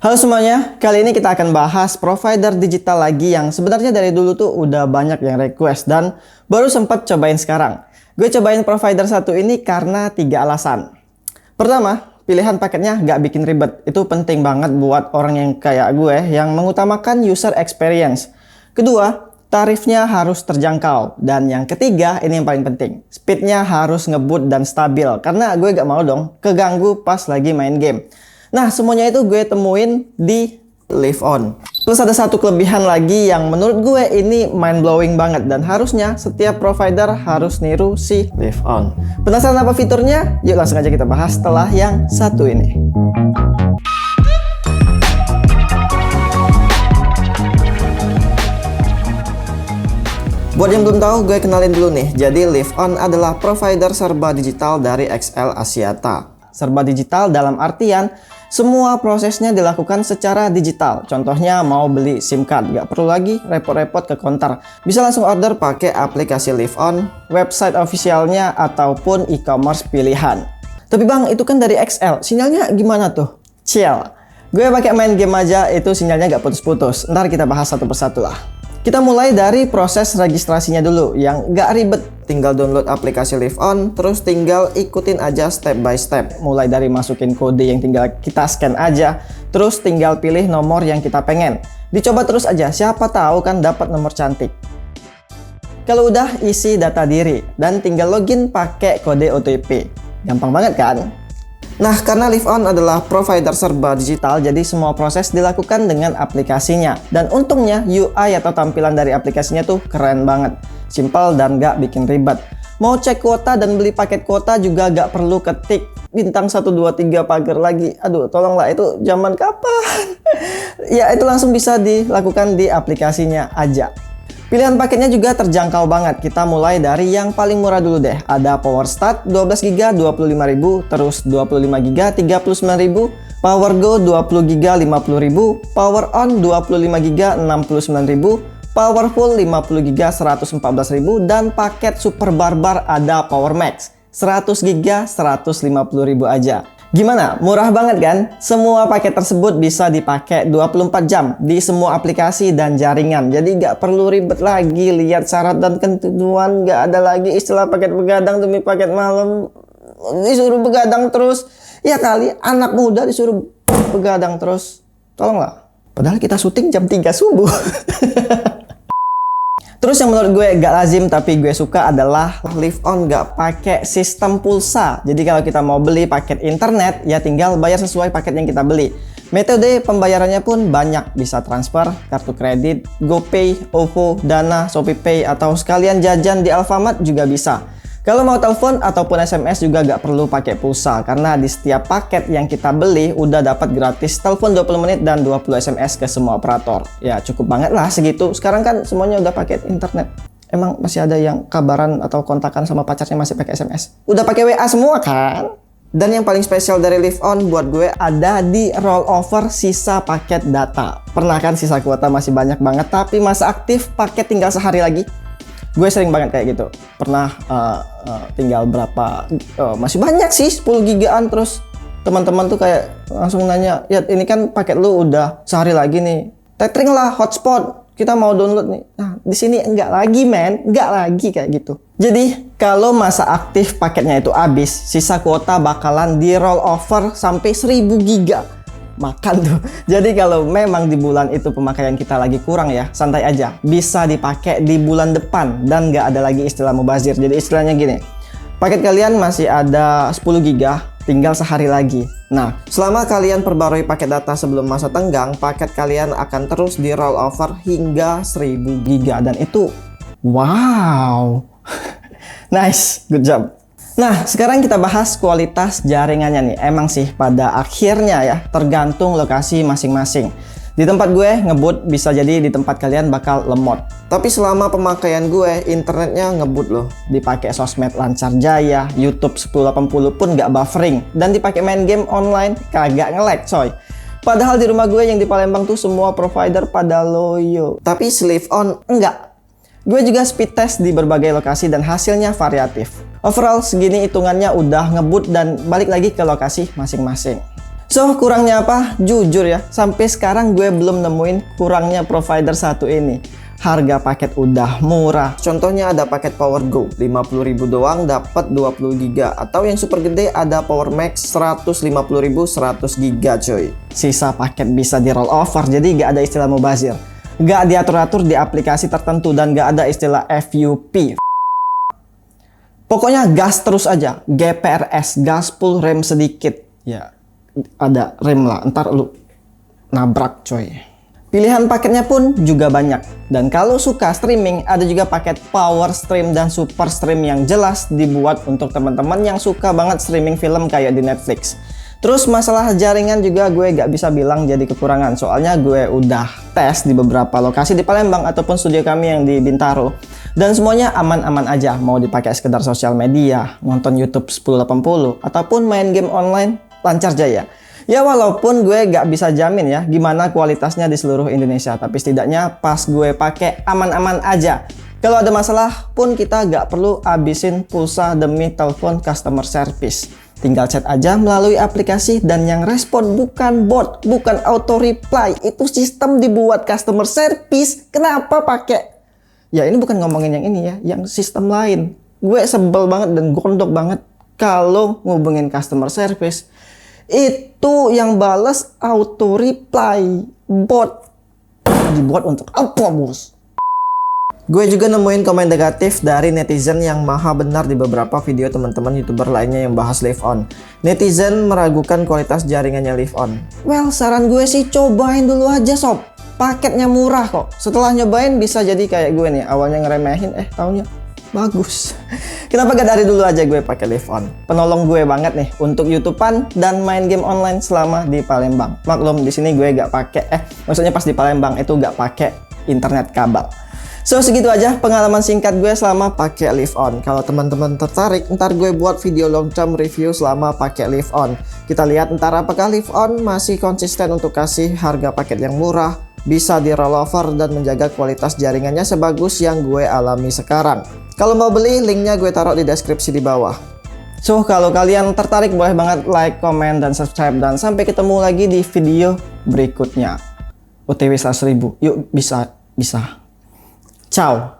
Halo semuanya, kali ini kita akan bahas provider digital lagi yang sebenarnya dari dulu tuh udah banyak yang request dan baru sempat cobain sekarang. Gue cobain provider satu ini karena 3 alasan. Pertama, pilihan paketnya nggak bikin ribet. Itu penting banget buat orang yang kayak gue yang mengutamakan user experience. Kedua, tarifnya harus terjangkau. Dan yang ketiga, ini yang paling penting. Speednya harus ngebut dan stabil. Karena gue gak mau dong keganggu pas lagi main game. Nah, semuanya itu gue temuin di LiveOn. Plus ada satu kelebihan lagi yang menurut gue ini mind blowing banget. Dan harusnya setiap provider harus niru si LiveOn. Penasaran apa fiturnya? Yuk langsung aja kita bahas setelah yang satu ini. Buat yang belum tahu, gue kenalin dulu nih. Jadi LiveOn adalah provider serba digital dari XL Axiata. Serba digital dalam artian semua prosesnya dilakukan secara digital. Contohnya mau beli SIM card, nggak perlu lagi repot-repot ke counter. Bisa langsung order pakai aplikasi LiveOn, website officialnya ataupun e-commerce pilihan. Tapi bang, itu kan dari XL, sinyalnya gimana tuh? Chill. Gue pakai main game aja, itu sinyalnya nggak putus-putus. Ntar kita bahas satu persatu lah. Kita mulai dari proses registrasinya dulu yang nggak ribet. Tinggal download aplikasi LiveOn, terus tinggal ikutin aja step by step. Mulai dari masukin kode yang tinggal kita scan aja, terus tinggal pilih nomor yang kita pengen. Dicoba terus aja, siapa tahu kan dapat nomor cantik. Kalau udah, isi data diri dan tinggal login pakai kode OTP. Gampang banget kan? Nah, karena LiveOn adalah provider serba digital, jadi semua proses dilakukan dengan aplikasinya. Dan untungnya UI atau tampilan dari aplikasinya tuh keren banget. Simple dan gak bikin ribet. Mau cek kuota dan beli paket kuota juga gak perlu ketik bintang 123 pagar lagi. Aduh, tolonglah, itu zaman kapan? Ya, itu langsung bisa dilakukan di aplikasinya aja. Pilihan paketnya juga terjangkau banget. Kita mulai dari yang paling murah dulu deh. Ada Power Start 12GB 25.000, terus 25GB 39.000, Power Go 20GB 50.000, Power On 25GB 69.000, Powerful 50GB 114.000, dan paket Super Barbar ada Power Max 100GB 150.000 aja. Gimana? Murah banget kan? Semua paket tersebut bisa dipakai 24 jam di semua aplikasi dan jaringan. Jadi nggak perlu ribet lagi lihat syarat dan ketentuan. Nggak ada lagi istilah paket begadang demi paket malam. Disuruh begadang terus. Ya kali anak muda disuruh begadang terus. Tolonglah. Padahal kita syuting jam 3 subuh. Terus yang menurut gue gak lazim tapi gue suka adalah LiveOn gak pakai sistem pulsa. Jadi kalau kita mau beli paket internet, ya tinggal bayar sesuai paket yang kita beli. Metode pembayarannya pun banyak, bisa transfer, kartu kredit, GoPay, OVO, Dana, ShopeePay, atau sekalian jajan di Alfamart juga bisa. Kalau mau telepon ataupun SMS juga gak perlu pakai pulsa, karena di setiap paket yang kita beli udah dapat gratis telepon 20 menit dan 20 SMS ke semua operator. Ya cukup banget lah segitu. Sekarang kan semuanya udah paket internet. Emang masih ada yang kabaran atau kontakan sama pacarnya masih pakai SMS? Udah pakai WA semua kan? Dan yang paling spesial dari LiveOn buat gue ada di rollover sisa paket data. Pernah kan sisa kuota masih banyak banget tapi masa aktif paket tinggal sehari lagi? Gue sering banget kayak gitu. Pernah tinggal berapa, masih banyak sih 10 gigaan. Terus teman-teman tuh kayak langsung nanya, ya ini kan paket lu udah sehari lagi nih, tethering lah hotspot, kita mau download nih. Nah di sini enggak lagi men, enggak lagi kayak gitu. Jadi kalau masa aktif paketnya itu habis, sisa kuota bakalan di roll over sampai 1000 giga. Makan tuh. Jadi kalau memang di bulan itu pemakaian kita lagi kurang ya, santai aja, bisa dipakai di bulan depan dan nggak ada lagi istilah mubazir. Jadi istilahnya gini, paket kalian masih ada 10 giga, tinggal sehari lagi. Nah, selama kalian perbarui paket data sebelum masa tenggang, paket kalian akan terus di roll over hingga 1000 giga dan itu wow. Nice, good job. Nah, sekarang kita bahas kualitas jaringannya nih. Emang sih pada akhirnya ya tergantung lokasi masing-masing. Di tempat gue ngebut, bisa jadi di tempat kalian bakal lemot. Tapi selama pemakaian gue, internetnya ngebut loh. Dipakai sosmed lancar jaya, YouTube 1080 pun nggak buffering. Dan dipakai main game online, kagak nge-lag coy. Padahal di rumah gue yang di Palembang tuh semua provider pada loyo. Tapi LiveOn enggak. Gue juga speed test di berbagai lokasi dan hasilnya variatif. Overall segini hitungannya udah ngebut dan balik lagi ke lokasi masing-masing. So, kurangnya apa? Jujur ya, sampai sekarang gue belum nemuin kurangnya provider satu ini. Harga paket udah murah. Contohnya ada paket PowerGo 50.000 doang dapat 20 GB, atau yang super gede ada Power Max 150.000 100 GB coy. Sisa paket bisa di roll over, jadi gak ada istilah mubazir. Gak diatur-atur di aplikasi tertentu dan gak ada istilah FUP. Pokoknya gas terus aja. GPRS, gas full rem sedikit. Ya, ada rem lah, ntar lu nabrak coy. Pilihan paketnya pun juga banyak. Dan kalau suka streaming, ada juga paket Power Stream dan Super Stream yang jelas dibuat untuk teman-teman yang suka banget streaming film kayak di Netflix. Terus masalah jaringan juga gue gak bisa bilang jadi kekurangan. Soalnya gue udah tes di beberapa lokasi di Palembang ataupun studio kami yang di Bintaro. Dan semuanya aman-aman aja. Mau dipakai sekedar sosial media, nonton YouTube 1080, ataupun main game online, lancar jaya. Ya walaupun gue gak bisa jamin ya gimana kualitasnya di seluruh Indonesia, tapi setidaknya pas gue pakai aman-aman aja. Kalau ada masalah pun kita gak perlu habisin pulsa demi telepon customer service. Tinggal chat aja melalui aplikasi dan yang respon bukan bot, bukan auto reply. Itu sistem dibuat customer service. Kenapa pakai? Ya ini bukan ngomongin yang ini ya, yang sistem lain. Gue sebel banget dan gondok banget kalau ngubungin customer service. Itu yang balas auto reply bot. Dibuat untuk apa bos? Gue juga nemuin komen negatif dari netizen yang maha benar di beberapa video teman-teman youtuber lainnya yang bahas live on. Netizen meragukan kualitas jaringannya live on. Well, saran gue sih cobain dulu aja sob. Paketnya murah kok. Setelah nyobain bisa jadi kayak gue nih, awalnya ngeremehin, taunya bagus. Kenapa gak dari dulu aja gue pakai live on? Penolong gue banget nih untuk YouTubean dan main game online selama di Palembang. Maklum di sini gue gak pakai maksudnya pas di Palembang itu gak pakai internet kabel. So segitu aja pengalaman singkat gue selama pakai live on. Kalau teman-teman tertarik, ntar gue buat video long term review selama pakai live on. Kita lihat ntar apakah live on masih konsisten untuk kasih harga paket yang murah, bisa di rollover dan menjaga kualitas jaringannya sebagus yang gue alami sekarang. Kalau mau beli, linknya gue taruh di deskripsi di bawah. So, kalau kalian tertarik boleh banget like, comment, dan subscribe. Dan sampai ketemu lagi di video berikutnya. OTW 100.000. Yuk, bisa. Ciao.